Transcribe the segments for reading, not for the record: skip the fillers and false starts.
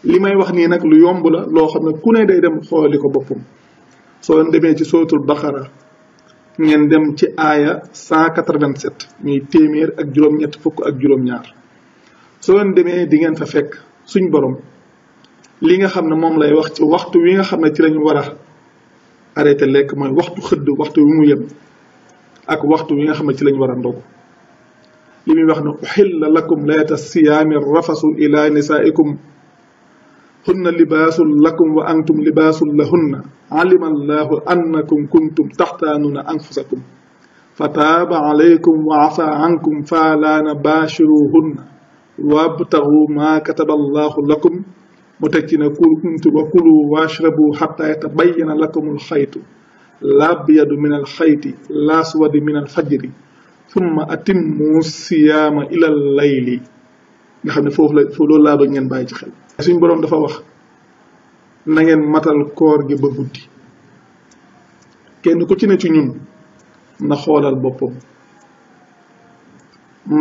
li may wax nii nag lu yomb la loo xam ne ku ne day dem xooli ko boppam soo demee ci sootul Baqara ngeen dem ci aaya 187 muy téeméer ak juróom-ñett fukk ak juróom-ñaar soo leen demee di ngeen fa fekk suñ borom li nga xam ne moom lay wax ci waxtu wi nga xam ne ci lañu war a arrêté lekk mooy waxtu xëdd waxtu wi mu yem ak waxtu wi nga xam ne ci lañu war a ndogu li muy wax ne uxilla lakum layta siyaami rafasu ila nisaikum hunna libaasun lakum wa antum libaasun lahunna alima allahu annakum kuntum taxtaanuuna anfusakum fa taaba alaykum wa afa ankum faalaana baashiruhunna wabtagu maa kataba allahu lakum mu teg ci ne wa kulu washrabu xataa yatabayyana lakum alxaytu labyadu min alxayti laswadi min alfajri thumma atimmu siyaama ila layli nga xam ne foofu loolu laa bëgg ngeen bàyyi ci xel suñ boroom dafa wax na ngeen matal koor gi ba guddi kenn ku ci ne ci ñun na xoolal boppam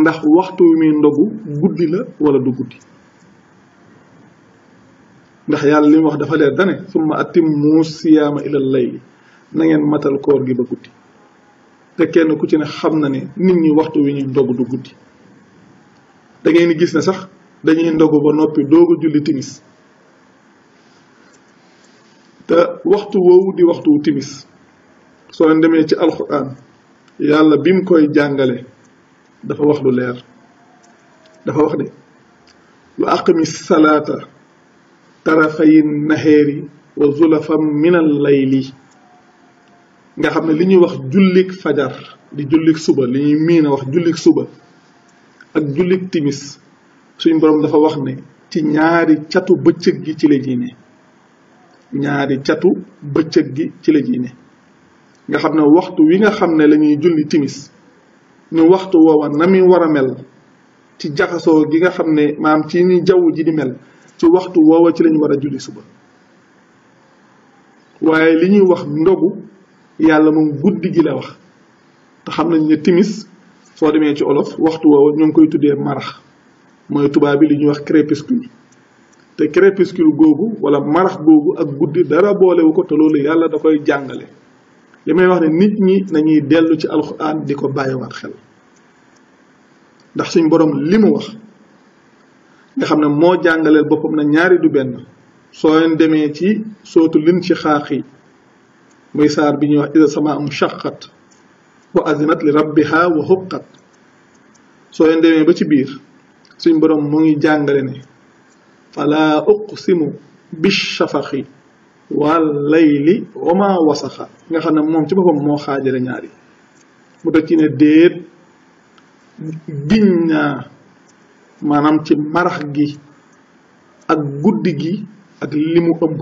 ndax waxtu wi muy ndogu guddi la wala du guddi ndax yàlla li mu wax dafa leer dane summa atimmu siyaama ila layli na ngeen matal koor gi ba guddi te kenn ku ci ne xam na ne nit ñi waxtu wi ñuy ndogu du guddi da ngeen gis ne sax dañuy ndogu ba noppi doogu julli timis te waxtu woowu di waxtu timis soo leen demee ci alquran yàlla bi mu koy jàngale dafa wax lu leer dafa wax ne wa aqimi salaata tarafayi naheeri wa zulafam min al layli nga xam ne li ñuy wax jullik fajar di jullik suba li ñuy miin a wax jullik suba ak jullik timis suñ borom dafa wax ne ci ñaari catu bëccëg gi ci la ñuy ne ñaari catu bëccëg gi ci la ñuy ne nga xam ne waxtu wi nga xam ne la ñuy julli timis ñu waxtu woowa na mi war a mel ci jaxasoo gi nga xam ne maam ci ni jaww ji di mel ci waxtu woowa ci lañu war a julli suba waaye li ñuy wax ndogu yàlla moom guddi gi la wax te xam nañ ne timis soo demee ci olof waxtu woowa ñu ngi koy tuddee marax mooy tubaab bi li ñuy wax crépuscule te crépuscule googu wala marax googu ak guddi dara boolewu ko te loolu yàlla da koy jàngale li may wax ne nit ñi nañuy dellu ci alxuraan di ko bàyyiwaat xel ndax suñ borom li mu wax nga xam ne moo jàngaleel boppam na ñaari du benn soo leen demee ci sootu lin ci xaaxi muy saar bi ñuy wax isa sama am shaqat wa azinat li rabbiha wa huqqat soo leen demee ba ci biir suñ borom mu ngi jàngale ne fala uqsimu bishafaqi wal layli wa ma wasaxa nga xam ne moom ci boppam moo xaajale ñaari mu teg ci ne déet giñ naa maanaam ci marax gi ak guddi gi ak li mu ëmb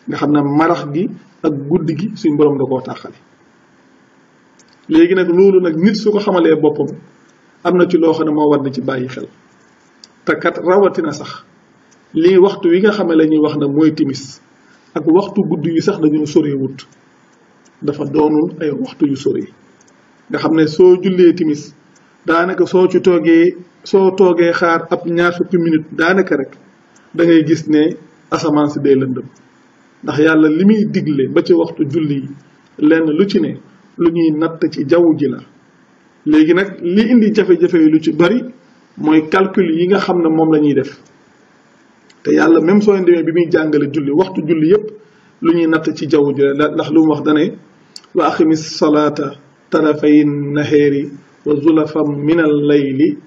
nga xam ne marax gi ak guddi gi suñ borom da koo tàqale léegi nag loolu nag nit su ko xamalee boppam am na ci loo xam ne moo war na ci bàyyi xel te kat rawatina sax lii waxtu wi nga xam ne la ñuy wax ne mooy timis ak waxtu guddi yi sax dañoo sore wut dafa doonul ay waxtu yu sore nga xam ne soo jullee timis daanaka soo toogee xaar ab ñaar fukki minute daanaka rek da ngay gis ne asamaan si day lëndëm ndax yàlla li muy digle ba ci waxtu julli yi lenn lu ci ne lu ñuy natt ci jaww ji la léegi nag li indi jafe-jafe yi lu ci bari mooy calcul yi nga xam ne moom la ñuy def te yàlla même soo demee bi muy jàngale julli waxtu julli yépp lu ñuy natt ci jaww ji la ndax lu mu wax dane wa aqimi salaata tarafay naheeri wa zulafam min al layli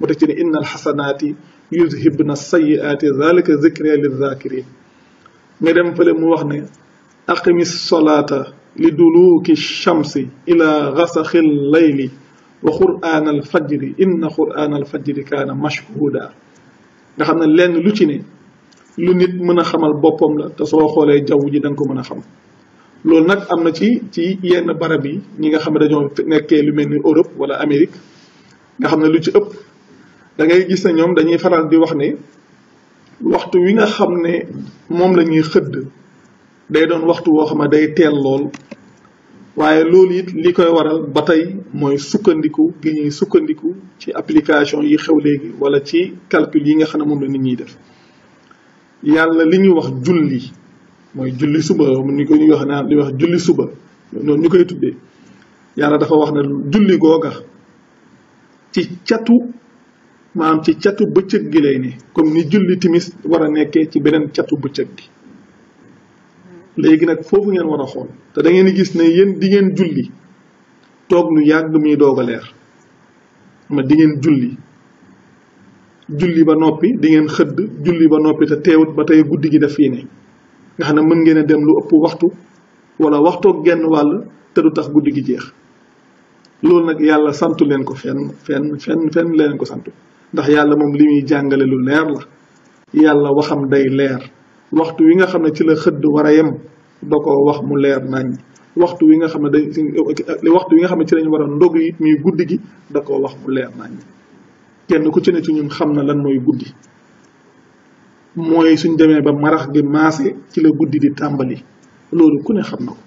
mu teg ci ne inna al xasanaati yuzhibna sayiaati zalika zikra lizakirin nga dem fële mu wax ne aqimi salaata li duluki shamsi ila gasaxi layli wa qur'aan al fajri inna qur'aan al fajri kaana mashhuda nga xam ne lenn lu ci ne lu nit mën a xamal boppam la te soo xoolee jaww ji da nga ko mën a xam loolu nag am na ci yenn barab yi ñi nga xam ne dañoo nekkee lu mel ni Europe wala Amérique nga xam ne lu ci ëpp da ngay gis ne ñoom dañuy faral di wax ne waxtu wi nga xam ne moom la ñuy xëdd day doon waxtu woo xam ne day teel lool waaye loolu it li koy waral ba tey mooy sukkandiku gi ñuy sukkandiku ci application yi xew léegi wala ci calcul yi nga xam ne moom la nit ñiy def yàlla li ñuy wax julli mooy julli suba ni ko ñuy wax naan di wax julli suba noonu ñu koy tuddee yàlla dafa wax ne julli googa ci catu maanaam ci catu bëccëg gi lay ne comme ni julli timis war a nekkee ci beneen catu bëccëg gi léegi nag foofu ngeen war a xool te da ngeen di gis ne yéen di ngeen julli toog lu yàgg muy doog a leer ma di ngeen julli ba noppi di ngeen xëdd julli ba noppi te teewut ba tey guddi gi daf fii ne nga xam ne mën ngeen a dem lu ëpp waxtu wala waxtoog genn wàll te du tax guddi gi jeex loolu nag yàlla santu leen ko fenn leen ko santu ndax yàlla moom li muy jàngale lu leer la yàlla waxam day leer waxtu wi nga xam ne ci la xëdd war a yem da ko wax mu leer nañ waxtu wi nga xam ne waxtu wi nga xam ne ci lañ war a ndog it muy guddi gi da ko wax mu leer nañ kenn ku ci ne ci ñun xam na lan mooy guddi mooy suñ demee ba marax gi maase ci la guddi di tàmbali loolu ku ne xam na ko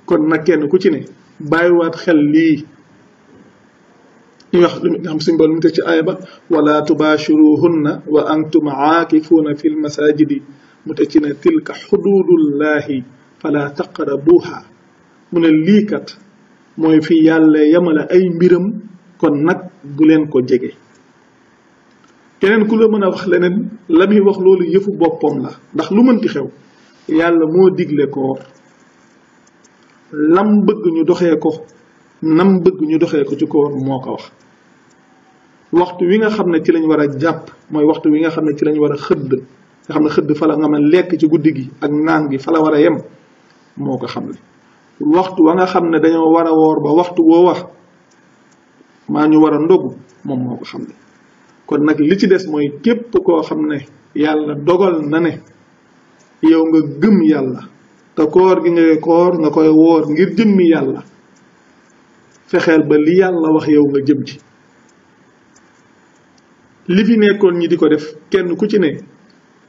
kon nag kenn ku ci ne bàyyiwaat xel lii ñu wax li nga xam suñ borom mu teg ci aaya ba wala tubashiruhunna wa antum aakifuuna fi lmasajidi mu teg ci ne tilka xududullahi fala taqrabuha mu ne lii kat mooy fi yàlla yamala ay mbiram kon nag bu leen ko jege keneen ku la mën a wax leneen la muy wax loolu yëfu boppam la ndax lu mënti xew yàlla moo digle koor lam bëgg ñu doxee ko nam bëgg ñu doxee ko ci koor moo ko wax waxtu wi nga xam ne ci lañ war a jàpp mooy waxtu wi nga xam ne ci lañ war a xëdd nga xam ne xëdd fa la nga mën lekk ci guddi gi ak naan gi fa la war a yem moo ko xam ne waxtu wa nga xam ne dañoo war a woor ba waxtu woo wax maa ñu war a ndogu moom moo ko xam ne kon nag li ci des mooy képp koo xam ne yàlla dogal na ne yow nga gëm yàlla te koor gi ngay koor nga koy woor ngir jëmmi yàlla fexeel ba li yàlla wax yow nga jëm ci li fi nekkoon ñi di ko def kenn ku ci ne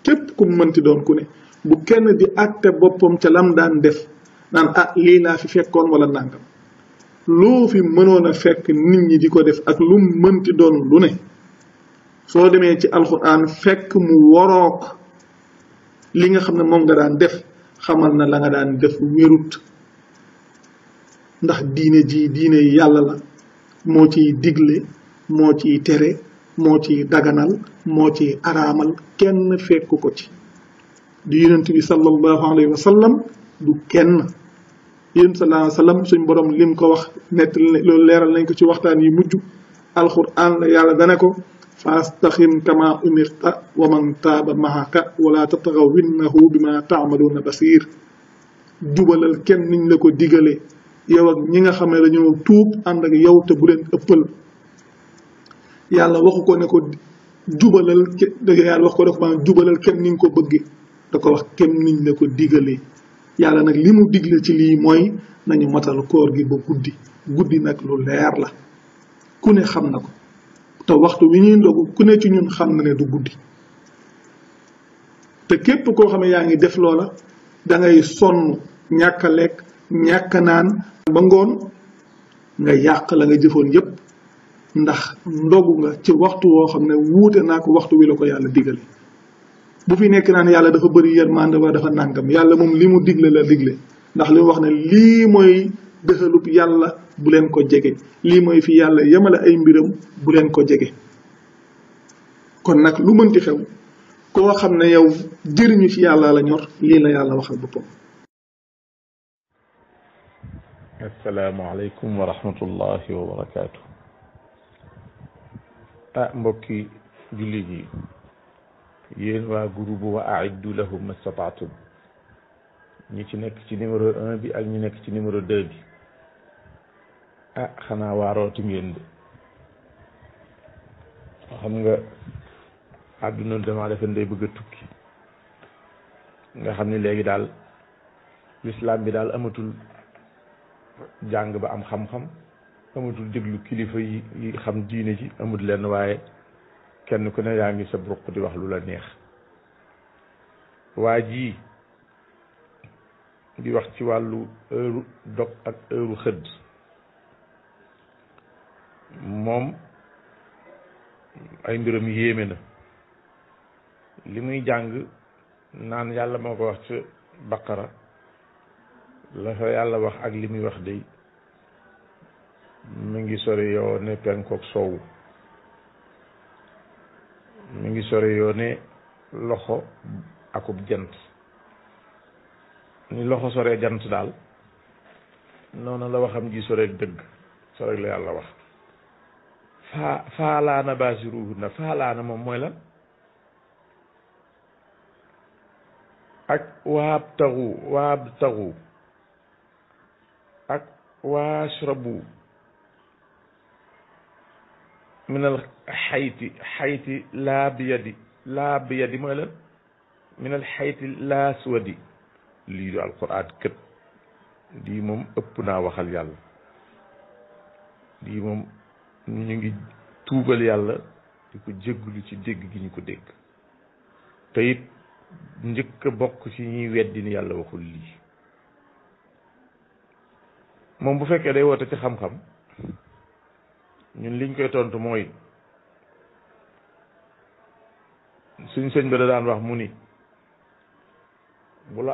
képp ku mënti doon ku ne bu kenn di àtte boppam ca lam daan def naan lii laa fi fekkoon wala nangam loo fi mënoon a fekk nit ñi di ko def ak lu mënti doon lu ne soo demee ci alxuraan fekk mu warook li nga xam ne moom nga daan def xamal na la nga daan def wérut ndax diine ji diine yàlla la moo ciy digle moo ciy tere moo ciy daganal moo ciy araamal kenn fekk ko ci du yonent bi sallallahu alayhi wa sallam du kenn yéen sallallahu alayhi wa sallam suñ borom lim ko wax nett loolu leeral nañ ko ci waxtaan yi mujj alquran la yàlla dane ko fastaxim kama umirta wa man taaba mahaka wala tatagaw innahu bima taamaluuna basir jubalal kenn niñ la ko digale yow ak ñi nga xam ne dañoo tuub ànd ak yow te bu leen ëppal yàlla waxu ko ne ko jubalal yàlla wax ko ne ko maanaam jubalal kenn ni nga ko bëgge da ko wax kenn niñ la ko digalee yàlla nag li mu digle ci lii mooy nañu matal koor gi ba guddi nag lu leer la ku ne xam na ko te waxtu wi ñuy ndogu ku ne ci ñun xam na ne du guddi te képp koo xam ne yaa ngi def loola da ngay sonn ñàkk a lekk ñàkk a naan ba ngoon nga yàq la nga jëfoon yépp ndax ndogu nga ci waxtu woo xam ne wuute naa ko waxtu wi la ko yàlla digale bu fi nekk naan yàlla dafa bëri yërmande wala dafa nàngam yàlla moom li mu digle la digle ndax li mu wax ne lii mooy dëxalub yàlla bu leen ko jege lii mooy fi yàlla yemale ay mbiram bu leen ko jege kon nag lu mënti xew koo xam ne yow jëriñu ci yàlla la ñor lii la yàlla waxal boppam. asalaamaaleykum wa rahmatullahi wa barakaatu. mbokki jullit yi yéen waa groupe wa aiddu lahum mastataatum ñi ci nekk ci numéro 1 bi ak ñi nekk ci numéro 2 bi xanaa waarooti ngeen de xam nga àdduna dama defe day bëgg a tukki nga xam ne léegi daal lislaam bi daal amatul jàng ba am xam-xam amatul déglu kilifa yi xam diine ji amul lenn waaye kenn ku ne yaa ngi sa bruq di wax lu la neex waa ji di wax ci wàllu heure dog ak heure xëdd moom ay mbiram yéeme na li muy jàng naan yàlla moo ko wax ci baqara la fa yàlla wax ak li muy wax day mi ngi sori yoo ne penkook soowu mi ngi sori yoo ne loxo akub jant ni loxo soree jant daal noonu la waxam ji soreek dëgg soreek la yàlla wax faalaana baasiruhunna faalaana moom mooy lan ak waabtagu ak waashrabu min al xayti laa biyadi mooy lan min al xayti laa suwadi lii du alquran kët lii moom ëpp naa waxal yàlla lii moom ñu ngi tuubal yàlla di ko jégglu ci dégg gi ñu ko dégg te it njëkk a bokk ci ñuy weddi ni yàlla waxul lii moom bu fekkee day woote ci xam-xam ñun liñ koy tontu mooy suñ sëñ ba da daan wax mu ni bu la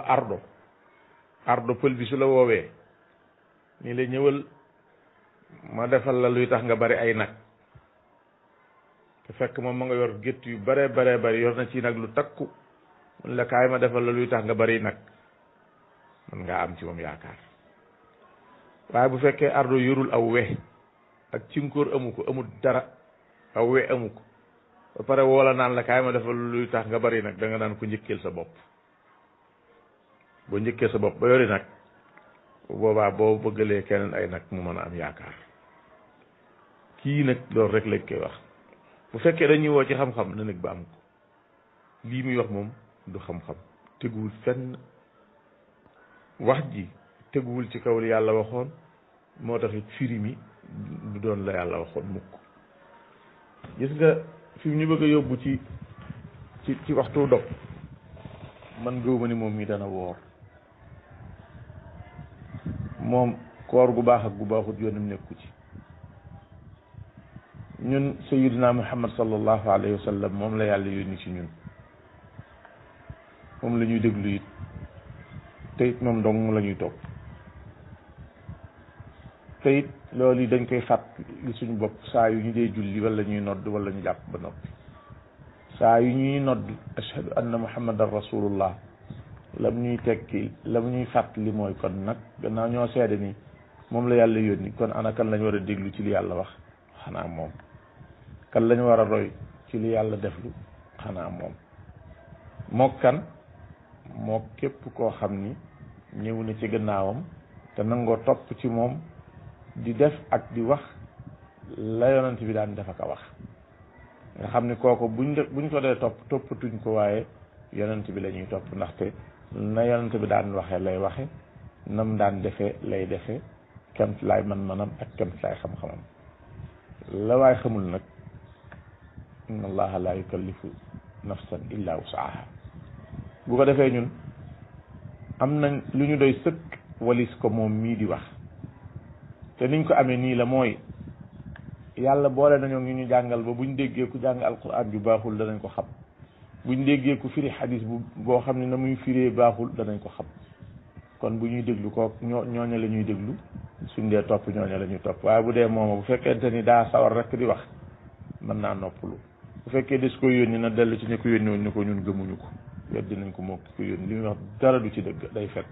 ardo pël bi su la woowee ni la ñëwal ma defal la luy tax nga bari ay nag te fekk moom ma nga yor gétt yu bare bari yor na ci nag lu takku mun la kaay ma defal la luy tax nga bari nag man ngaa am ci moom yaakaar waaye bu fekkee ardo yorul aw we ak cinkóor amu ko amul dara aw we amu ko ba pare woola naan la kaay ma defal luy tax nga bari nag da nga naan ko njëkkeel sa bopp boo njëkkee sa bopp ba yori nag boobaa boo bëggalee keneen ay nag mu mën a am yaakaar kii nag loolu rek lañ koy wax bu fekkee dañuy woo ci xam-xam na nag ba am ko lii muy wax moom du xam-xam teguwul fenn wax ji teguwul ci kaw li yàlla waxoon moo tax it firi mi du doon la yàlla waxoon mukk gis nga fi ñu bëgg a yóbbu ci waxtu dog man gëwma ni moom mi dana woor moom koor gu baax ak gu baaxut yoonam nekku ci ñun sayyidina muhammad sallallahu alayhi wa sallam moom la yàlla yónni ci ñun moom la ñuy déglu it te it moom dong la ñuy topp te it loolu yi dañ koy fàttali suñu bopp saa yu ñu dee julli wala ñuy nodd wala ñu jàpp ba noppi saa yu ñuy nodd ashhadu anna muhammadan rasulullah lam ñuy tekki lam ñuy fàttali mooy kon nag gannaaw ñoo seede ni moom la yàlla yónni kon ana kan lañ war a déglu ci li yàlla wax xanaa moom kan lañ war a roy ci li yàlla deflu xanaa moom moo kan moo képp koo xam ni ñëw na ci gannaawam te nangoo topp ci moom di def ak di wax la yonent bi daan def ak a wax nga xam ni kooku buñ ko dee toppatuñ ko waaye yonent bi la ñuy topp ndaxte na yonent bi daan waxee lay waxe nam daan defee lay defee kemt laay man-manam ak kemt laay xam-xamam la waay xamul nag inna allaha la yukallifu nafsan illa wusaaha bu ko defee ñun am nañ lu ñu doy sëkk walis ko moom mii di wax te niñ ko amee nii la mooy yàlla boole nañoo ñu jàngal ba buñ déggee ku jàng alquran ju baaxul danañ ko xam buñ déggee ku firi xadis boo xam ne na muy firee baaxul danañ ko xam kon bu ñuy déglu ko ñooña la ñuy déglu suñ dee topp ñooña la ñuy topp waaye bu dee mooma bu fekkente ni daa sawar rek di wax mën naa noppalu bu fekkee des ko yónni na dellu ci ñu ko yónni woon ñu ko ñun gëmuñu ko weddi nañ ko moo ko yónni li muy wax dara du ci dëgg day fen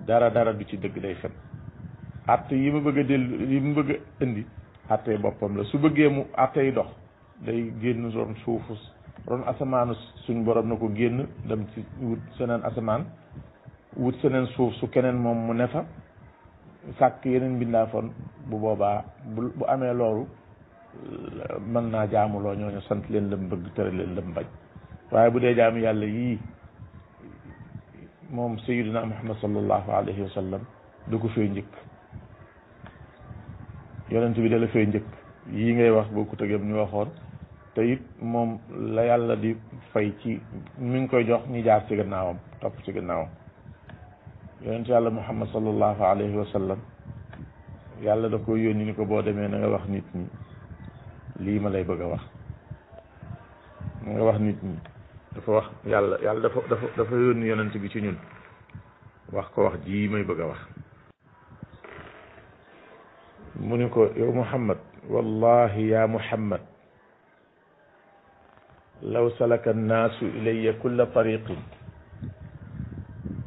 dara du ci dëgg day fen atte yi mu bëgg a dellu yi mu bëgg a indi atte boppam la su bëggee mu atte yi dox day génn ron suufu ron asamaanu suñ borom na ko génn dem ci wut seneen asamaan wut seneen suuf su keneen moom mu ne fa sàkk yeneen mbindaafoon bu boobaa bu amee loolu mën naa jaamuloo ñooñu sant leen lam bëgg tere leen lam bañ waaye bu dee jaamu yàlla yii moom sayyidina muhammad sallallahu alayhi wa sallam du ko fee njëkk yonent bi da la fee njëkk yii ngay wax boo ko tëggeem ñu waxoon te it moom la yàlla di fay ci mi ngi koy jox ñi jaar ci gannaawam topp ci gannaawam yonent yàlla muhammad sallallahu alayhi wa sallam yàlla da ko yónni ni ko boo demee na nga wax nit ñi lii ma lay bëgg a wax nga wax nit ñi dafa wax yàlla dafa yónni yonent bi ci ñun wax ko wax ji may bëgg a wax mu ni ko yow Muhammad wallahi ya Muhammad law salaka annaasu ilayya kulla tariqin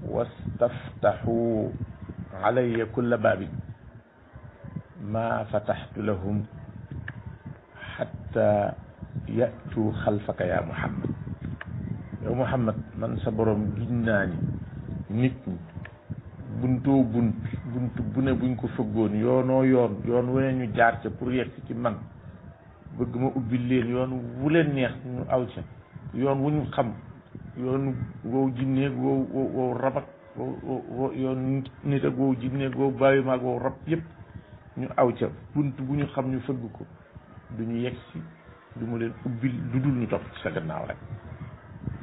wastaftaxuu alayya kulla baabin ma fataxtu lahum xatta yatu xalfaka ya Muhammad yow Muhammad man sa borom giñ naa ni nit ñi buntoo bunt bu ne buñ ko fëggoon yoon wane ñu jaar ca pour yegg ci man bëgg ma ubbi leen yoon wu leen neex ñu aw ca yoon wu ñu xam yoon wow jinneeg wow rab ak wow yoon nit ak wow jinneeg wow bàyyi maag wow rab yëpp ñu aw ca bunt bu ñu xam ñu fëgg ko du ñu yegg si du ma leen ubbi lu dul ñu topp ci sa gannaaw rek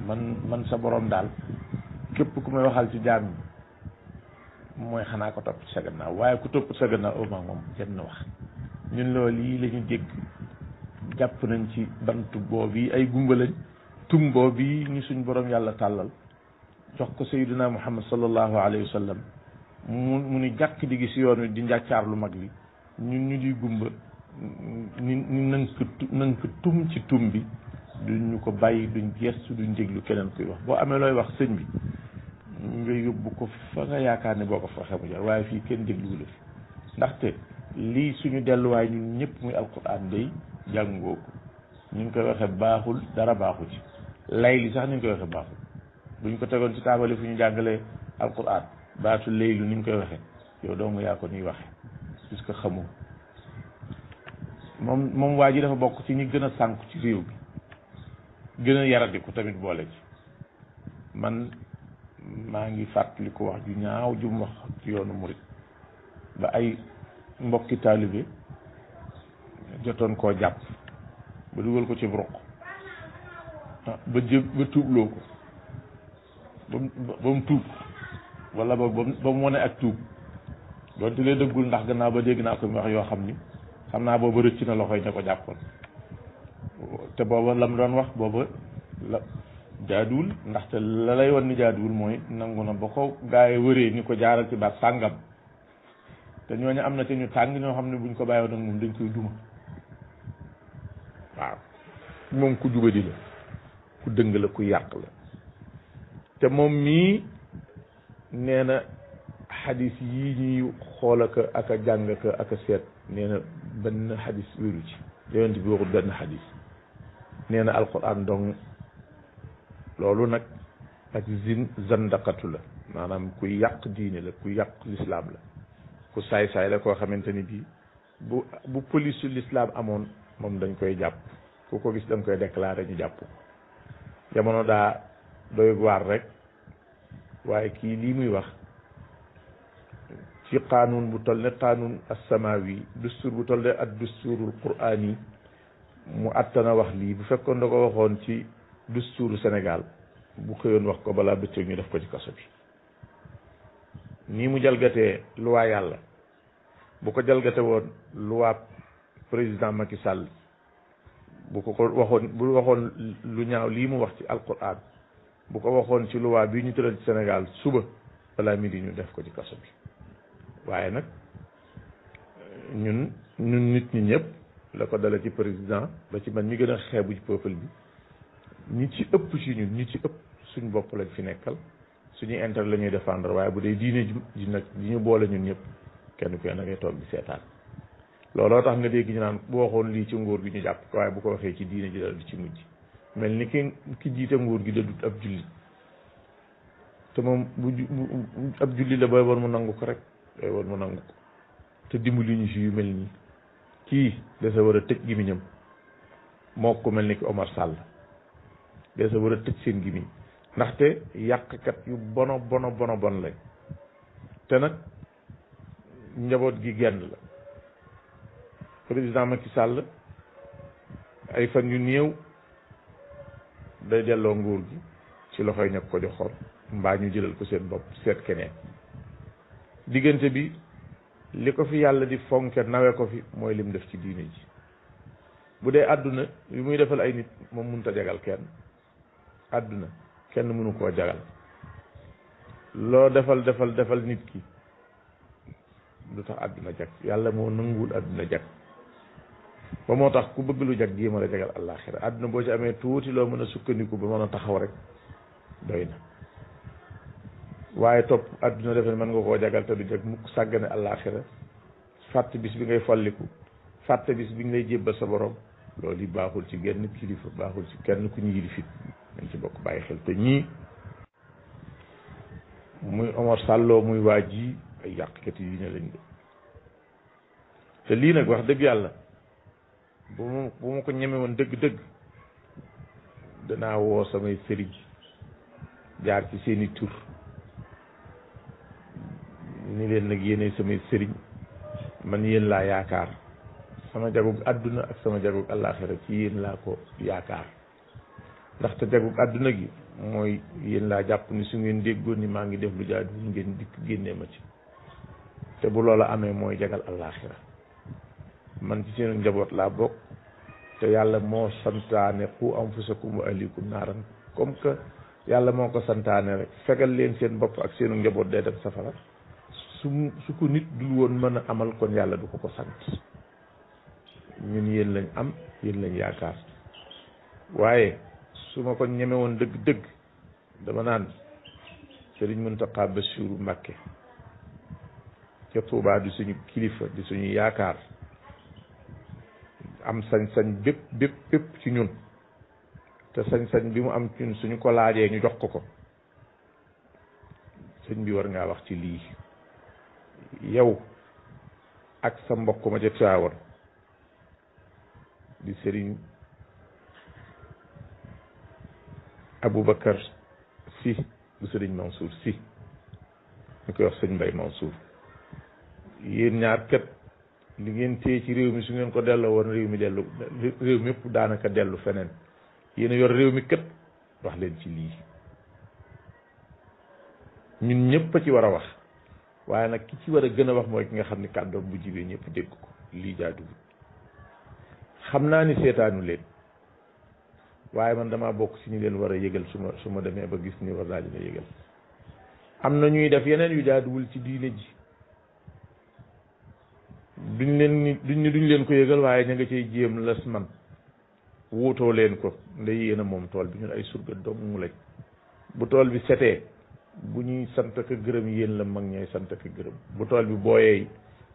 man sa borom daal képp ku may waxal ci jaam ñi mooy xanaa ko topp ci sa gannaaw waaye ku topp sa gannaaw au moins moom jenn wax ñun loolu yi la ñu dégg jàpp nañ ci bantu boobu yi ay gumba lañ tum boobu yi ñu suñ borom yàlla tàllal jox ko sayyidina Muhammad sallallahu alayhi wa sallam mu ni jàkk di gis yoon wi di njàccaar lu mag li ñun ñu di gumba ni nang ko tum ci tum bi duñ ñu ko bàyyi duñ gestu duñ déglu keneen kuy wax boo amee looy wax sëñ bi nga yóbbu ko fa nga yaakaar ne boo ko fa xamu jar waaye fii kenn dégluwu la fi ndaxte lii suñu delluwaay ñun ñëpp muy alquran day jàngoo ko ñu ngi koy waxe baaxul dara baaxu ci lay li sax ni ñu koy waxe baaxul buñ ko tegoon ci taabali fu ñu jàngalee alquran baatu laylu ni ñu koy waxe yow dong yaa ko ñuy waxe puisque xamoo moom waa ji dafa bokk ci ñi gën a sànku ci réew bi gën a yaradiku tamit boole ci man maa ngi fàttali ko wax ju ñaaw ju mu wax ci yoonu murit ba ay mbokki taalibe jotoon koo jàpp ba dugal ko ci ruq ba tuubloo ko ba mu tuub wala ba mu wane ak tuub doonte lee dëggul ndax gannaaw ba dégg naa ko mu wax yoo xam ni xam naa booba rëcc na loxoy ña ko jàppoon te booba la mu doon wax booba la jaaduwul ndaxte la lay wan ni jaaduwul mooy nangu na ba ko gaa yi wëree ni ko jaaral ci baat sàngam te ñooñu am na te ñu tàng ñoo xam ne buñ ko bàyyiwoon nag moom dañ koy duma waaw moom ku jubadi la ku dëng la ku yàq la te moom mii nee na xadis yii ñuy xool ak a jàng ak a seet nee na benn xadis wéru ci yonent bi waxul benn xadis nee na alquran dong loolu nag ak zandaqatu la maanaam ku yàq diine la ku yàq lislaam la ku saay-saay la koo xamante ni bii bu police su lislaam amoon moom dañ koy jàpp ku ko gis dañ koy déclaré ñu jàpp jamono daa doy waar rek waaye kii lii muy wax ci qaanuun bu toll ne qaanuun as-samawi dustur bu toll ne ak dusturul qur'ani mu attana wax lii bu fekkoon da ko waxoon ci dusturu Sénégal bu xëyoon wax ko balaa bëccëg ñu def ko ci kaso bi nii mu jalgatee luwaa yàlla bu ko jalgate woon luwaa président Macky Sall bu ko waxoon bu waxoon lu ñaaw lii mu wax ci alquran bu ko waxoon ci luwaa bii ñu tëral ci Sénégal suba balaa midi ñu def ko ci kaso bi waaye nag ñun nit ñi ñëpp la ko dala ci président ba ci man mi gën a xeebu ci peuple bi ñi ci ëpp ci ñun ñi ci ëpp suñ bopp lañ fi nekkal suñuy intérêt la ñuy défendre waaye bu dee diine ji nag di ñu boole ñun ñëpp kenn ku ne ngay toog di seetaan looloo tax nga dégg ñu naan bu waxoon lii ci nguur gi ñu jàpp ko waaye bu ko waxee ci diine ji dal di ci mujj mel ni ki jiite nguur gi dadut ab julli te moom ab julli la booy woon mu nangu ko rek booy woon mu nangu ko te dimbali ñu si yu mel nii kii dasa war a tëj gémmiñam moo ko mel ni ki Omar Sall dasa war a tëj seen gémmiñ ndaxte yàqkat yu bon lañ te nag njaboot gi genn la président Macky Sall ay fan yu néew day delloo nguur gi ci loxoy ña ko joxoon mbaa ñu jëlal ko seen bopp seet keneen diggante bi li ko fi yàlla di fonke nawe ko fi mooy lim def ci diine ji bu dee àdduna yu muy defal ay nit moom mënut a jagal kenn àdduna kenn mënu koo jagal loo defal nit ki lu tax àdduna jag yàlla moo nanguwul àdduna jag ba moo tax ku bëgg lu jag jéem a la jagal àllaaxira àdduna boo ci amee tuuti loo mën a sukkandiku ba mën a taxaw rek doy na waaye topp àdduna defe ne mën nga koo jagal te du jag mukk sàggane àllaaxira fàtte bis bi ngay folliku fàtte bis bi ñu lay jébbal sa borom loolu yi baaxul ci genn kilifa baaxul ci kenn ku ñu yilifit nañ ci bokk bàyyi xel te ñii muy Omar Sàlloo muy waa ji ay yàqkat yi ne lañ de te lii nag wax dëgg yàlla bu ma ko ñeme woon dëgg-dëgg danaa woo samay sëriñ jaar ci seeni tur ni leen nag yéene samay sëriñ man yéen laa yaakaar sama jagug àdduna ak sama jagug àllaaxira ci yéen laa ko yaakaar ndaxte jagug àdduna gi mooy yéen laa jàpp ni su ngeen déggoon ni maa ngi def lu jaadu ngeen dikk génnee ma ci te bu loola amee mooy jagal àllaaxira man ci seen njaboot laa bokk te yàlla moo santaane qu anfusakum wa ahlikum naaran comme que yàlla moo ko santaane rek fegal leen seen bopp ak seenu njaboot day dem safara su ko nit dul woon mën a amal kon yàlla du ko sant ñun yéen lañ am yéen lañ yaakaar waaye su ma ko ñeme woon dëgg-dëgg dama naan Sëriñ Muntaxa Basiru Mbàkke ca Tuubaa di suñu kilifa di suñu yaakaar am sañ-sañ bépp ci ñun te sañ-sañ bi mu am ci ñun suñu ko laajee ñu jox ko sëñ bi war ngaa wax ci lii yow ak sa mbokk ma ca Tiwaawan di Sëriñ Aboubacar Si bu Sëriñ Mansour Si ñu koy wax sëñ Mbay Mansour yéen ñaar kat li ngeen téye ci réew mi su ngeen ko delloo woon réew mi yëpp daanaka dellu feneen yéen a yor réew mi kat wax leen ci lii ñun ñëpp a ci war a wax waaye nag ki ci war a gën a wax mooy ki nga xam ni kàddoom bu jibee ñëpp dégg ko lii jaaduwul xam naa ni seetaanu leen waaye man damaa bokk ci ñi leen war a yëgal su ma demee ba gis ni war naa dina yëgal am na ñuy def yeneen yu jaaduwul ci diine ji duñ leen ko yëgal waaye ña nga cay jéem las man wuutoo leen ko nda yéen a moom tool bi ñun ay surga dong mu lañ bu tool bi setee bu ñuy sant ak gërëm yéen la mag ñooy sant ak gërëm bu tool bi booyee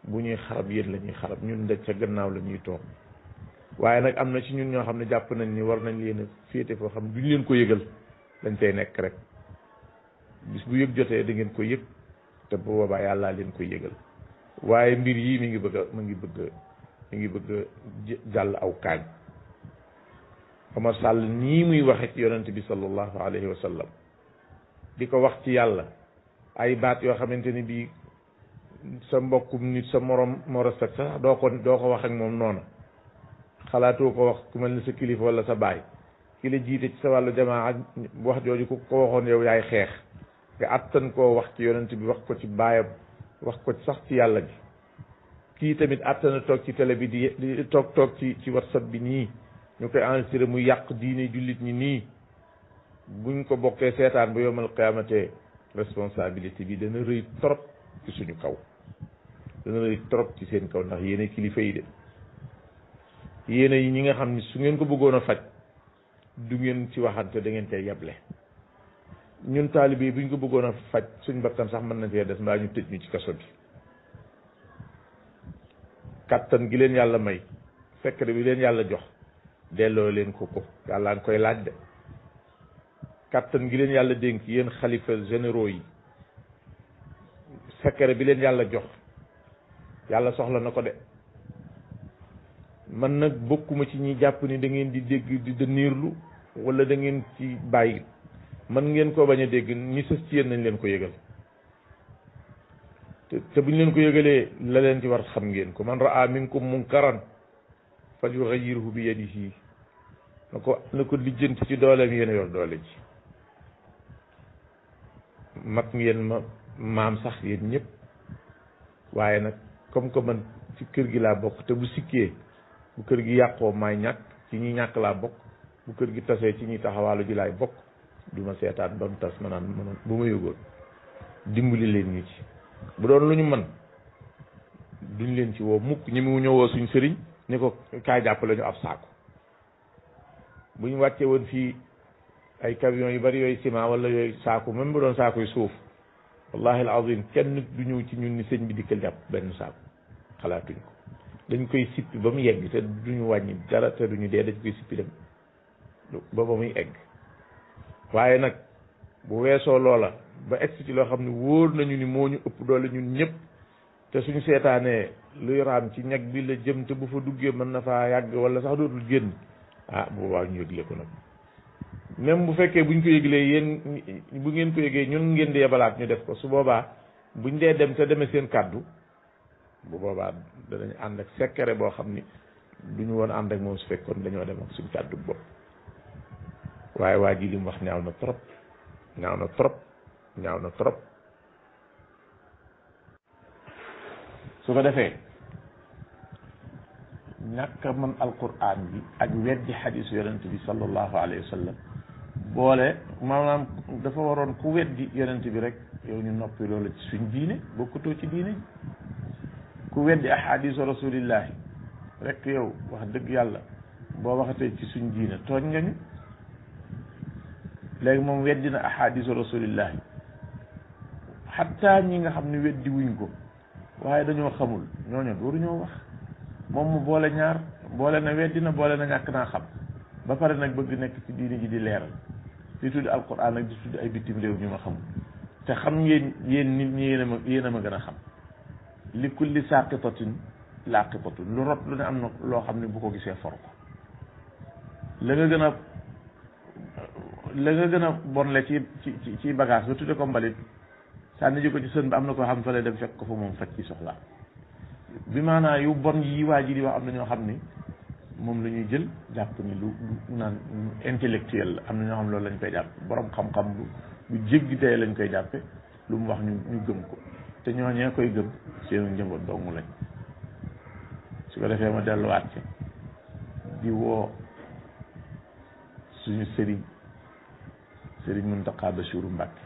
bu ñuy xarab yéen la ñuy xarab ñun da ca gannaaw la ñuy toog waaye nag am na ci ñun ñoo xam ne jàpp nañ ni war nañ leen a féete foo xam duñ leen ko yëgal dañ cay nekk rek bis bu yëg jotee da ngeen ko yëg te bu boobaa yàllaa leen koy yëgal waaye mbir yii mi ngi bëgg a jàll aw kaañ Omar Sall nii muy waxe ci yonent bi sallallahu alayhi wa sallam di ko wax ci yàlla ay baat yoo xamante ni bii sa mbokkum nit sa morom moo respect sax doo ko wax ak moom noona xalaatoo ko wax ku mel ni sa kilifa wala sa baay ki la jiite ci sa wàllu jamaa wax jooju ku ko waxoon yow yaay xeex nga attan koo wax ci yonent bi wax ko ci baayam wax ko sax ci yàlla ji kii tamit attana toog ci télé bi di toog ci WhatsApp bi nii ñu koy enregistré muy yàq diine jullit ñi nii buñ ko bokkee seetaan ba yomal qiyaamate responsabilité bi dana rëy trop ci suñu kaw dana rëy trop ci seen kaw ndax yéene kilifa yi de yéene yi ñi nga xam ni su ngeen ko bëggoon a faj du ngeen ci waxante da ngeen cay yeble ñun taalibe yi buñ ko bëggoon a faj suñ bakkan sax mën na cee des mbaa ñu tëj ñu ci kaso bi kattan gi leen yàlla may secret bi leen yàlla jox delloo leen ko yàlla nga koy laaj de kattan gi leen yàlla dénk yéen xalifa généraux yi secret bi leen yàlla jox yàlla soxla na ko de man nag bokkuma ci ñi jàpp ni da ngeen di dégg di dëniirlu wala da ngeen ci bàyyi man ngeen koo bañ a dégg ñi sës ci yéen nañ leen ko yëgal te buñ leen ko yëgalee la leen ci war xam ngeen ko man raa minkum munkaran fal yughayyirhu bi yadihi na ko lijjanti ci dooleem yéen a yor doole ji mag ngeen ma maam sax yéen ñëpp waaye nag comme que man ci kër gi laa bokk te bu sikkee bu kër gi yàqoo maay ñàkk ci ñi ñàkk laa bokk bu kër gi tasee ci ñi taxawaalu ji laay bokk du ma seetaan ba mu tas ma naan man bu ma yëgoon dimbali leen ñu ci bu doon lu ñu mën duñ leen ci woo mukk ñi mu ñëwoo suñ sëriñ ni ko kaay jàppale ñu ab saako bu ñu wàccee woon fii ay camions yu bari yooyu ciment wala yooyu saako même bu doon saako yu suuf wallahi alazim kenn nit du ñëw ci ñun ni sëñ bi dikkal jàpp benn saako xalaatuñ ko dañ koy sippi ba mu yegg te duñu wàññi dara te duñu dee dañ koy sippi dem ba muy egg waaye nag bu weesoo loola ba egg ci loo xam ne wóor nañu ni moo ñu ëpp doole ñun ñëpp te suñu seetaanee luy raam ci ñag bi la jëm te bu fa duggee mën na faa yàgg wala sax dootul génn bu boobaa ñu yëgle ko nag même bu fekkee buñ ko yëglee yéen bu ngeen ko yëgee ñun ngeen di yebalaat ñu def ko su boobaa buñ dee dem te demee seen kàddu bu boobaa danañ ànd ak secret boo xam ni duñu woon ànd ak moom su fekkoon dañoo dem ak suñ kàddu bopp waaye waa ji li mu wax ñaaw na trop ñaaw na trop ñaaw na trop su ko defee ñàkk a mën alquran bi ak weddi xadisu yonent bi sallallahu alayhi wa sallam boole maanaam dafa waroon ku weddi yonent bi rek yow ñu noppi loolu ci suñ diine bokkutoo ci diine ji ku weddi ahadisu rasulillahi rek yow wax dëgg yàlla boo waxatee ci suñ diine tooñ nga ñu léegi moom weddi na ahadisu rasulillahi xatta ñi nga xam ne weddi wuñ ko waaye dañoo xamul ñooñu waruñoo wax moom mu boole ñaar boole na weddi na boole na ñàkk naa xam ba pare nag bëgg nekk ci diini ji di leeral di tudd alquran ak di tudd ay bitim réew ñu ma xamul te xam ngeen yéen nit ñi yéen a ma gën a xam li kulli saqitatin laqitatun lu rot lu ne am na loo xam ne bu ko gisee for ko la nga gën a bonle ci bagage ba tudde ko mbalit sànni ji ko ci sën bi am na koo xam fa lay dem fekk ko fa moom faj ci soxlaa bi maanaam yu bon yi waa ji di wax am na ñoo xam ni moom la ñuy jël jàpp ni lu naan intellectuel la am na ñoo xam loolu lañ koy jàpp borom xam-xam bu jéggi tey lañ koy jàppe lu mu wax ñu gëm ko te ñooñee koy gëm seenu njaboot doomu lañ su ko defee ma delluwaat ci di woo suñu sëriñ Muntaqa Basiru Mbàkke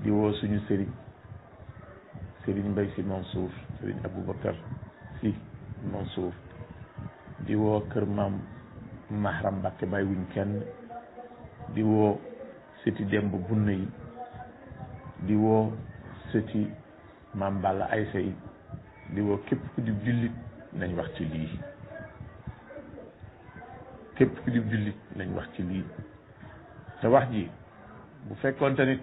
di woo suñu sëriñ Mbay Si Mansour sëriñ Aboubacar Si Mansour di woo kër maam Mahram Mbàkke bàyyi wuñ kenn di woo sëti Demb Bunna yi di woo sëti maam Balla Aysa yi di woo képp ku di jullit nañ wax ci lii képp ku di jullit nañ wax ci lii te wax ji bu fekkoon te nit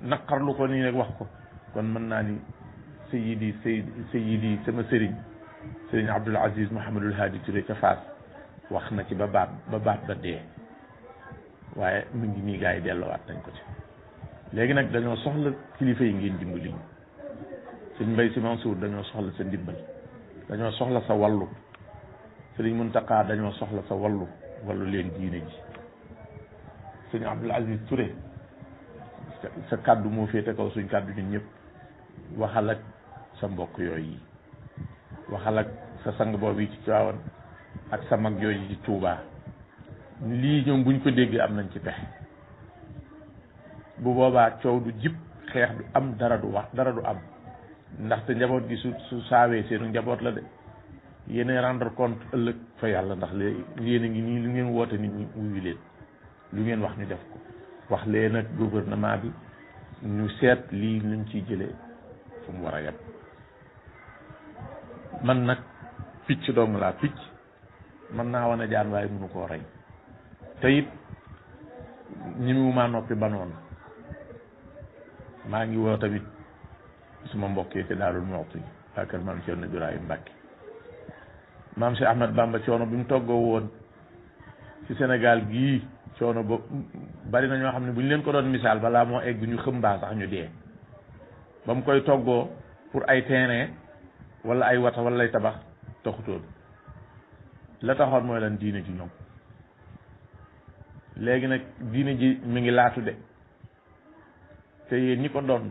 naqarlu ko nii rek wax ko kon mën naa ni sayidi sama sëriñ Abdul Aziz Mouhamadul Hadi Touré ca Faas wax na ci ba baat ba dee waaye mu ngi nii gaa yi delloowaat nañ ko ci léegi nag dañoo soxla kilifa yi ngeen dimbali ñu sëñ Mbay Si Mansour dañoo soxla sa ndimbal dañoo soxla sa wallu sëriñ Muntaqa dañoo soxla sa wallu leen diine ji sëñ Abdul Aziz Touré sa kàddu moo féete kaw suñ kàddu ñun ñëpp waxal ak sa mbokk yooyu waxal ak sa sang boobu yi ci Tiwaawan ak sa mag yooyu ci Tuubaa lii ñoom buñ ko déggee am nañ ci pexe bu boobaa coow du jib xeex du am dara du am ndaxte njaboot gi su saawee seenu njaboot la de yéen rendre compte ëllëg fa yàlla ndax léegi yéen a ngi nii lu ngeen woote nit ñi wuyu leen lu ngeen wax ñu def ko wax leen ak gouvernement bi ñu seet lii luñ ciy jëlee fu mu war a yem man nag picc dong laa picc mën naa wane jaan waaye mënu koo rey te it ñi mu maa noppi banoon maa ngi woo tamit suma mbokk yi ci Daarul Muxti waa kër maam Cerno Birahim Mbàkke maam Cheikh Ahmad Bamba coono bi mu toggoo woon ci Sénégal gii coono boobu bari na ñoo xam ne bu ñu leen ko doon misaal balaa moo egg ñu xëmbaa sax ñu dee ba mu koy toggoo pour ay terrain wala ay wata wala ay tabax taxutoon la taxoon mooy lan diine ji ñoom léegi nag diine ji mi ngi laatu de te yéen ñi ko doon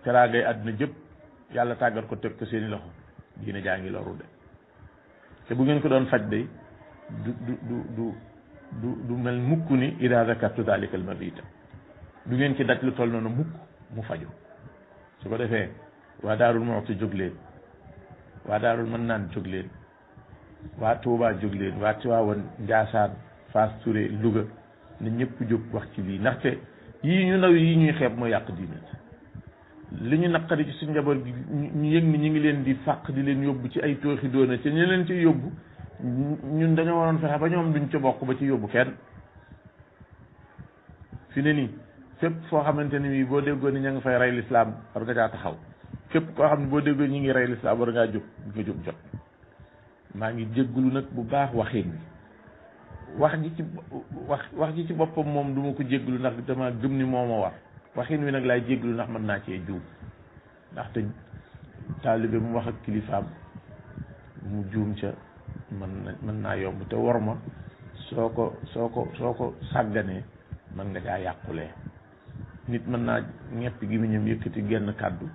teraangay àdduna jëpp yàlla tàggat ko teg ko seeni loxo diine jaa ngi loru de te bu ngeen ko doon faj de du mel mukk ni ida zakartu dalika al mabita du ngeen ci daj lu toll noonu mukk mu faju su ko defee waa Daarul Muxti jóg leen waa Daarul Mannaan jóg leen waa Tuubaa jóg leen waa Tiwaawan Njaasaan Faas Touré Louga na ñëpp jóg wax ci lii ndaxte yii ñu ndaw yi ñuy xeeb moo yàq diine li ñu naqari ci suñ njaboot gi ñu yëg ni ñu ngi leen di fàq di leen yóbbu ci ay tooxi doona ci ñu leen ci yóbbu ñun dañoo waroon fexe ba ñoom duñ ca bokk ba ci yóbbu kenn fi ne nii fépp foo xamante ni bii boo déggoo ni ña nga fay rey lislaam war nga caa taxaw fépp koo xam ne boo déggoo ñi ngi rey lislaam war ngaa jóg nga jóg jot maa ngi jégglu nag bu baax waxin bi wax ji ci boppam moom du ma ko jégglu ndax dama gëm ni moo ma war waxin wi nag laay jégglu ndax mën naa cee juum ndaxte taalibe mu wax ak kilifaam mu juum ca mën naa yomb te war ma soo ko sàgganee mën nga caa yàqulee nit mën naa ñepp gi mu ñëm yëkkati genn kàddu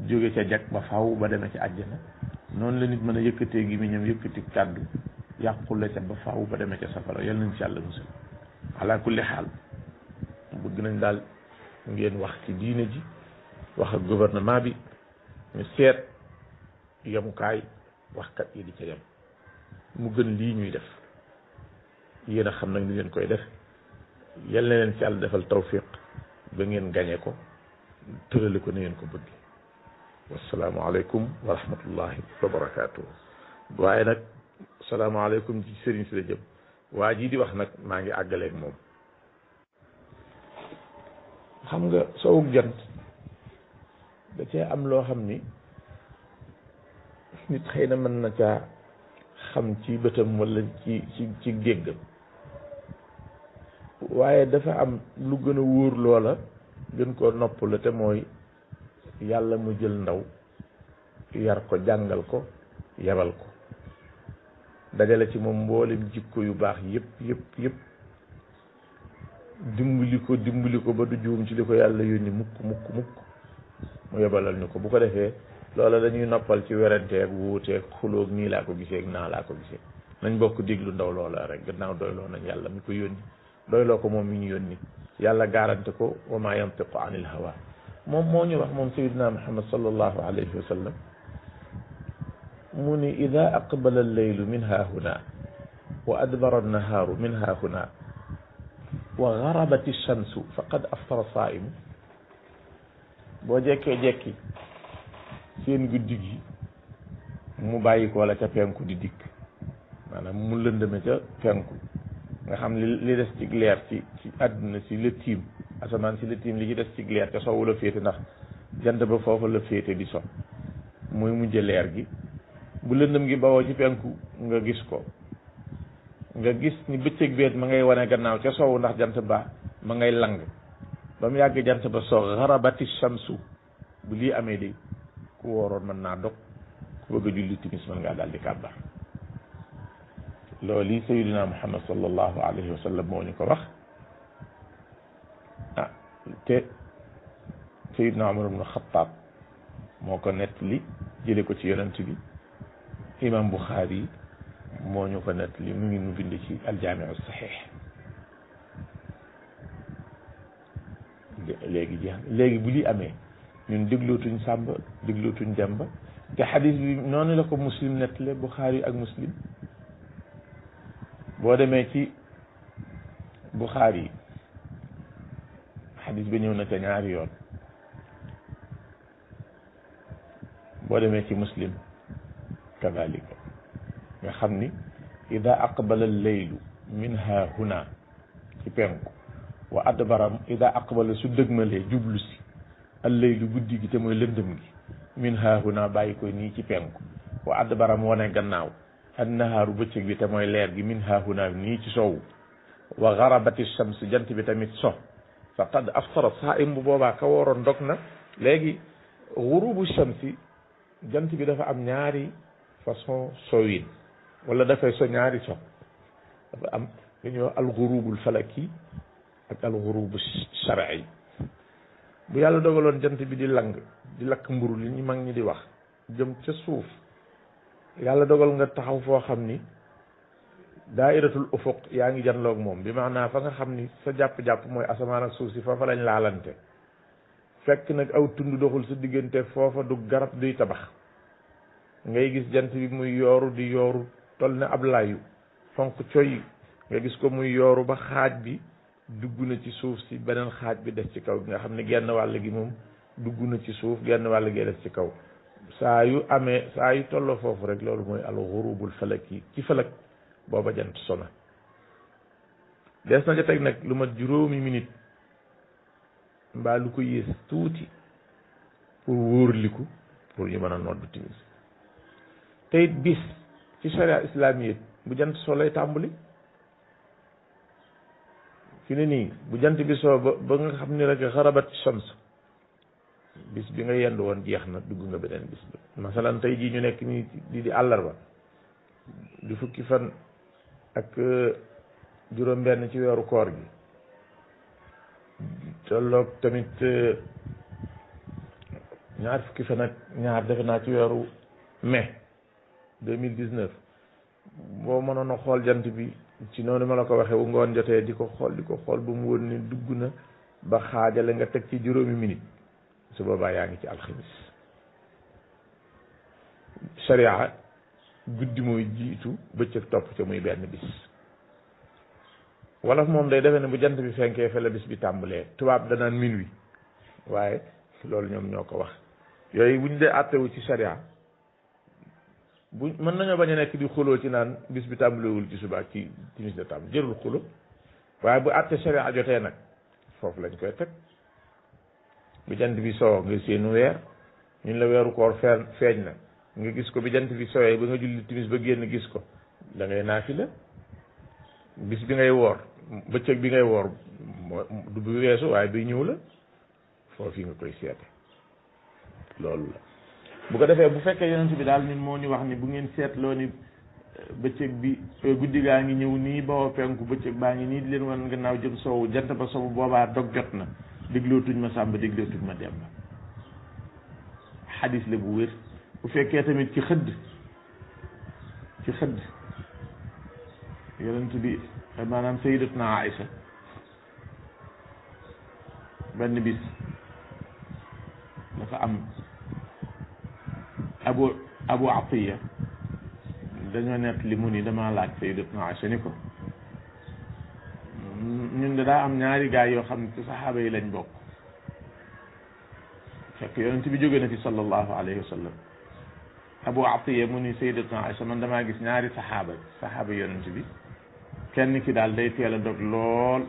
jóge ca jag ba faw ba demee ci àjjana noonu la nit mën a yëkkatee gi mu ñëm yëkkati kàddu yàqule ca ba faw ba demee ca safara yal nañ ci yàlla musal ala kulli xaal bëgg nañ daal ngeen wax ci diine ji wax ak gouvernement bi ñu seet yemukaay waxkat yi di ca yem mu gën lii ñuy def yéen a xam nag ni ngeen koy def yal na leen ci yàlla defal tawfiq ba ngeen gañe ko tërale ko ni ngeen ko bëgg wassalaamu aleykum wa rahmatullahi wa barakaatuh waaye nag salaamaaleykum ci sëriñ si la jëm waa jii di wax nag maa ngi àggaleeg moom xam nga sowug jant da cee am loo xam ni nit xëy na mën na caa xam ci bëtam wala ci géggam waaye dafa am lu gën a wóor loola gën koo nopp la te mooy yàlla mu jël ndaw yar ko jàngal ko yabal ko dajale ci moom mboolem jikko yu baax yëpp dimbali ko ba du juum ci li ko yàlla yónni mukk mu yebalal ñu ko bu ko defee loola dañuy noppal ci weranteeg wuuteeg xuloog nii laa ko gisee ak naa laa ko gisee nañ bokk déglu ndaw loola rek gannaaw doyloo nañ yàlla mi ko yónni doyloo ko moom mi ñu yónni yàlla garanté ko wa ma yantiqu anil hawa moom moo ñu wax moom sayyidina Muhammad sallallahu alayhi wa sallam mu ni ida aqbala alleylu min haahuna wa adbara annahaaru min haahuna wa garabat alchamsu faqad aftara saimu boo jekkee jekki seen guddi gi mu bàyyi ko la ca penku di dikk maanaam mu lëndëme ca penku nga xam li des ci leer ci àdduna si la tiim asamaan si la tiim li ci des ci leer ca sowwu la féete ndax jant ba foofa la féete di so muy mujj leer gi bu lëndëm gi bawoo ci penku nga gis ko nga gis ni bëccëg beet ma ngay wane gannaaw ca soowu ndax jant ba ma ngay lang ba mu yàgg jant ba soo garabati shamsu bu lii amee de ku wooroon mën naa dog ku bëgg a julli timis mën ngaa daal di kàbbar loolu yi sayyidina Muhammad sallallahu alayhi wa sallam moo ñu ko wax te sayyidina Umar ibn Xattaab moo ko nettali jële ko ci yonent bi imam Bukhari moo ñu ko nettali mu ngi mu bind ci aljaamiu saxiix léegi bu li amee ñun déglootuñ Sàmba déglootuñ Demba te xadis bi noonu la ko Muslim nettale Bukhari ak Muslim boo demee ci Bukhari xadis bi ñëw na ca ñaari yoon boo demee ci Muslim kadalika nga xam ni ida aqbala alleylu min ha huna ci penku wa adbara ida aqbala su dëgmalee jublu si alleylu guddi gi te mooy lëndëm gi min ha huna bàyyi koy nii ci penku wa adbara mu wane gannaaw annahaaru bëccëg bi te mooy leer gi min ha huna nii ci sowu wa garabati shams jant bi tamit so faqad aftara saa'im bu boobaa ka wooroon dog na léegi gurubu shamsi jant bi dafa am ñaari façon sowin wala dafay so ñaari so dafa am lu ñuy wax alxurubul falaki ak alxurubu shar'i bu yàlla dogaloon jant bi di lang di lakk mburu li ñu mag ñi di wax jëm ca suuf yàlla dogal nga taxaw foo xam ni daairatul ufuq yaa ngi janloog moom bi maanaa fa nga xam ni sa jàpp-jàpp mooy asamaan ak suuf si foofa lañ laalante fekk nag aw tund doxul sa diggante foofa du garab duy tabax ngay gis jant bi muy yooru di yooru tol ne ab layu fonk coy nga gis ko muy yooru ba xaaj bi dugg na ci suuf si beneen xaaj bi des ci kaw nga xam ne genn wàll gi moom dugg na ci suuf genn wàll gi des ci kaw saa yu tolloo foofu rek loolu mooy al ghurubul falaki ci falak booba jant sona des na ca teg nag lu mat juróomi minute mbaa lu ko yées tuuti pour wóorliku pour ñu mën a noddu timis te it bis ci sharia islamiyya bu jant soo lay tàmbali fi ne nii bu jant bi soo ba nga xam ni rek xarabat shams bis bi nga yendu woon jeex na dugg nga beneen bis bi masalan tey jii ñu nekk nii di àllarba di fukki fan ak juróom benn ci weeru koor gi tolloog tamit ñaar fukki fan ak ñaar defe naa ci weeru mai 2019 boo mënoon a xool jant bi ci noonu ma la ko waxee bu ngoon jotee di ko xool ba mu woon ni dugg na ba xaajale nga teg ci juróomi minute su boobaa yaa ngi ci alxamis sharia guddi mooy jiitu bëccëg topp ca muy benn bis wolof moom day defee ne bu jant bi fenkee fa la bis bi tàmbalee tubaab danaan minuit waaye loolu ñoom ñoo ko wax yooyu buñ dee àttewu ci sharia bu mën nañoo bañ a nekk di xuloo ci naan bis bi tàmbalewul ci suba ci timis de tàmbali jërul xulo waaye bu àtte sharia jotee nag foofu lañ koy teg bu jant bi soo nga seenu weer ñun la weeru koor feeñ na nga gis ko bi jant bi sowee ba nga julli timis ba génn gis ko da ngay naafila bis bi ngay woor bëccëg bi ngay woor du bu weesu waaye bi ñëw la foofu nga koy seete loolu la bu ko defee bu fekkee yonent bi daal ñun moo ñu wax ni bu ngeen seetloo ni bëccëg bi guddi gaa ngi ñëw nii ba penku bëccëg baa ngi nii di leen wan gannaaw jëm soowu jant ba sowu boobaa dog jot na déglootuñ ma sàmba déglootuñ ma demba xadis la bu wér bu fekkee tamit ci xëdd yonent bi maanaam sayyidatuna Aïcha benn bis dafa am abu atiya dañoo nett li mu ni dama laaj sayyidatuna Aïcha ni ko ñun de daa am ñaari gaay yoo xam ne ci saxaaba yi lañ bokk fekk yonent bi jóge na fi sallallahu alayhi wa sallam abu atiya mu ni sayyidatuna Aïcha man damaa gis ñaari saxaaba yonent bi kenn ki daal day teel a dog lool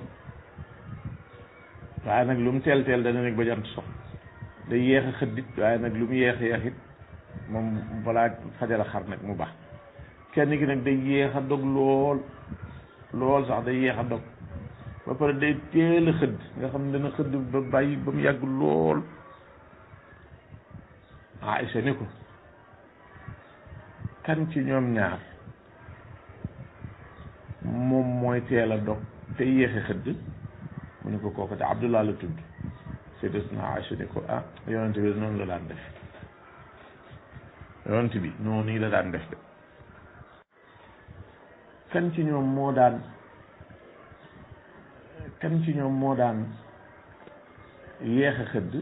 waaye nag lu mu teel dana nekk ba jant sox day yéex a xëddit waaye nag lu mu yéex it moom balaa fajara xar nag mu baax kenn ki nag day yéex a dog lool sax day yéex a dog ba pare day teel a xëdd nga xam ne dana xëdd ba bàyyi ba mu yàgg lool Aïcha ni ko kan ci ñoom ñaar moom mooy teel a dog te yéexe xëdd mu ne ko kooku te Abdullah la tudd Sayyidatuna Aïcha ni ko yonent bi noonu la daan def yonent bi noonu nii la daan def de kan ci ñoom moo daan yéexe xëdd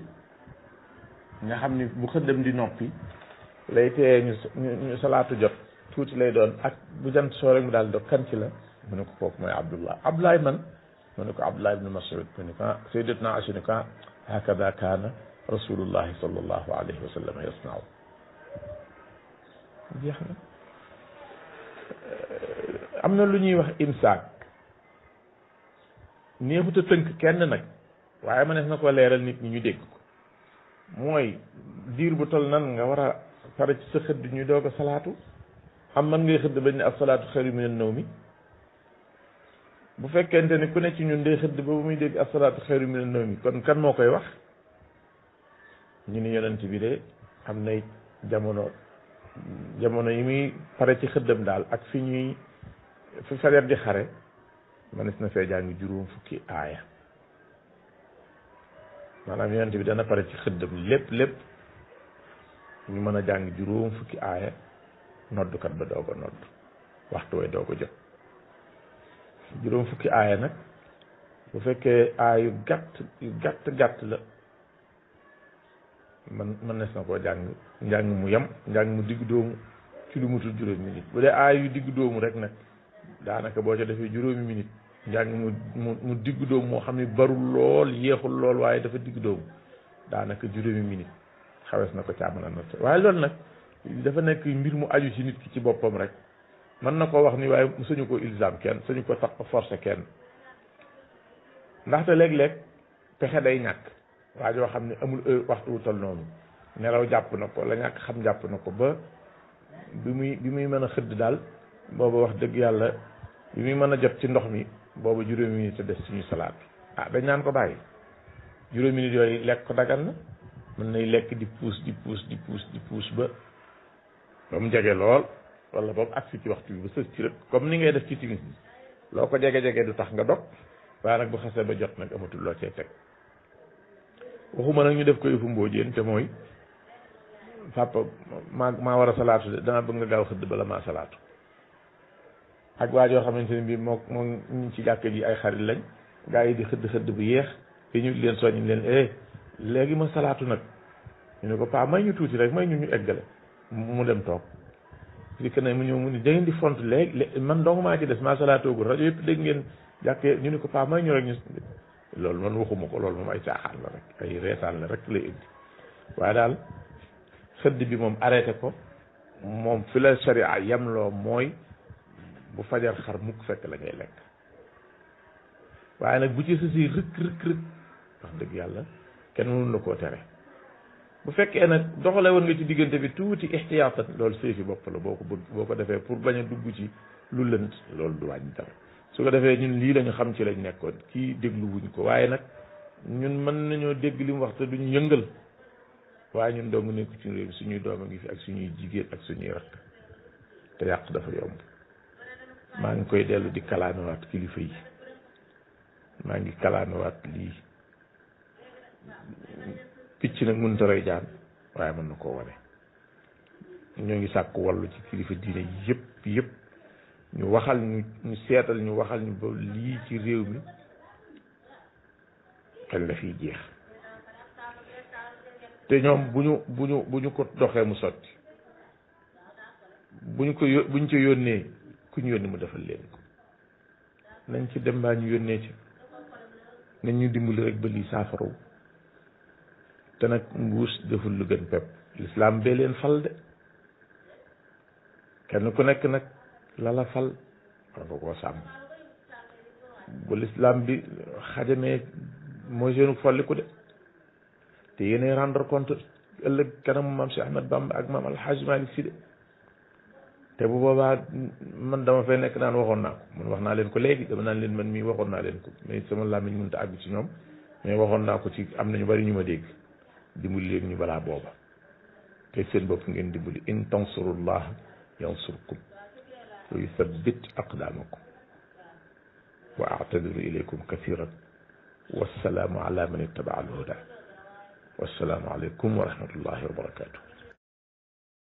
nga xam ni bu xëddam di noppi lay teye ñu salaatu jot tuuti lay doon ak bu jant soo rek mu daal dog kan ci la mu ne ko kooku mooy Abdullah man mu ne ko Abdullah ibn Mas'ud mu ne ko sayyidatuna Aïcha ne ko hakada kaana rasulullahi sallallahu alayhi wa sallam yasna'u jeex na am na lu ñuy wax imsaak neexut a tënk kenn nag waaye ma nees na ko leeral nit ñi ñu dégg ko mooy diir bu tol nan nga war a pare ci sa xëdd ñu doog a salaatu am man ngay xëdd bañ ne ab salaatu xayru mina nawmi bu fekkente ne ku ne ci ñun day xëdd ba bu muy dégg ab salaatu xayru mina nawmi kon kan moo koy wax ñu ni yonent bi de am nay jamono yi muy pare ci xëddam daal ak fi fajar di xare manes na fee jàng juróom fukki aaya maanaam yonent bi dana pare ci xëddam lépp ñu mën a jàng juróom fukki aaya noddukat ba doog a nodd waxtu way doog a jot juróom fukki aaya nag bu fekkee aaya yu gàtt la man nes na koo njàng mu yem njàng mu digg doomu ci lu mutul juróomi minute bu dee aaya yu digg doomu rek nag daanaka boo ca defee juróomi minute njàng mu digg doomu moo xam ne barul lool yéexul lool waaye dafa digg doomu daanaka juróomi minute xawes na ko caaman a natt waaye loolu nag dafa nekk mbir mu aju ci nit ki ci boppam rek mën na ko wax ni waaye suñu ko ilzam kenn suñu ko tax forcé kenn ndaxte léeg-léeg pexe day ñàkk waa joo xam ne amul waxtu wu toll noonu nelaw jàpp na ko la ñàkk xam jàpp na ko ba bi muy mën a xëdd daal booba wax dëgg yàlla bi muy mën a jot ci ndox mi booba juróomi minute te des suñu salaat bi dañ naan ko bàyyi juróomi minute yooyu lekk ko dagan na mën nay lekk di puus ba mu jege lool wala ba mu agsi ci waxtu bi ba sës ci rek comme ni ngay def ci timis bi loo ko jege du tax nga dog waaye nag bu xasee ba jot nag amatul loo cee teg waxuma nag ñu def ko yëfu mbóojeen te mooy papa maa war a salaatu de dama bëgg nga gaaw xëdd bala maa salaatu ak waa joo xamante ne bii moo ñu ci jàkk ji ay xarit lañ gaa yi di xëdd bu yéex te ñu leen soññ leen léegi ma salaatu nag ñu ne ko paa may ñu tuuti rek may ñu eggale mu dem toog fekk na mu ñëw mu ni da ngeen di font léegi man dong maa ci des maa salaatoogul rajo yëpp dégg ngeen jàkkee ñu ne ko paa may ñu rek ñu loolu man waxuma ko loolu moom ay caaxaan la rek ay reetaan la rek lay indi waaye daal xëdd bi moom arrêté ko moom fi la sharia yemloo mooy bu fajar xar mukk fekk la ngay lekk waaye nag bu ci sësi rëkk wax dëgg yàlla kenn mënul la koo tere bu fekkee nag doxale woon nga ci diggante bi tuuti ixtiyaatan loolu séefi bopp la boo ko defee pour bañ a dugg ci lu lënt loolu du wàññi dara su ko defee ñun lii lañu xam ci lañ nekkoon kii déglu wuñ ko waaye nag ñun mën nañoo dégg li mu wax te duñ yëngal waaye ñun dong nekku ci réew suñuy doom a ngi fi ak suñuy jigéen ak suñuy rakk te yàq dafa yomb maa ngi koy dellu di kalaamewaat kilifa yi maa ngi kalaamewaat lii picc nag mënut a rey jaan waaye mën na koo wane ñoo ngi sàkk wallu ci kilifa diine yëpp ñu waxal ñu seetal ñu waxal ñu ba lii ci réew mi xel la fiy jeex te ñoom bu ñu ko doxee mu sotti bu ñu ci yónnee ku ñu yónni mu defal leen ko nañ ci dem baa ñu yónnee ci nañ ñu dimbali rek ba lii saafaraw te nag mbuus deful lu gën pepp lislaam bee leen fal de kenn ku nekk nag lala fal war nga koo sàmm bu lislaam bi xajamee mooy seenu folliku de te yéenay rendre compte ëllëg kanamu maam Cheikh Ahmed Bamba ak maam Alhaji Malick Sy de te bu boobaa man dama fay nekk naan waxoon naa ko man wax naa leen ko léegi dama naan leen man mii waxoon naa leen ko mais sama làmmiñ mënut a àgg ci ñoom mais waxoon naa ko ci am nañu bari ñu ma dégg dimbali leen ñu balaa booba te seen bopp ngeen dimbali in tansurullah yansurkum wa yuthabbit aqdamakum wa a'tadiru ilaykum kathiran wassalaamu ala man ittaba al huda wassalaamu alaykum wa rahmatullahi wa barakatuh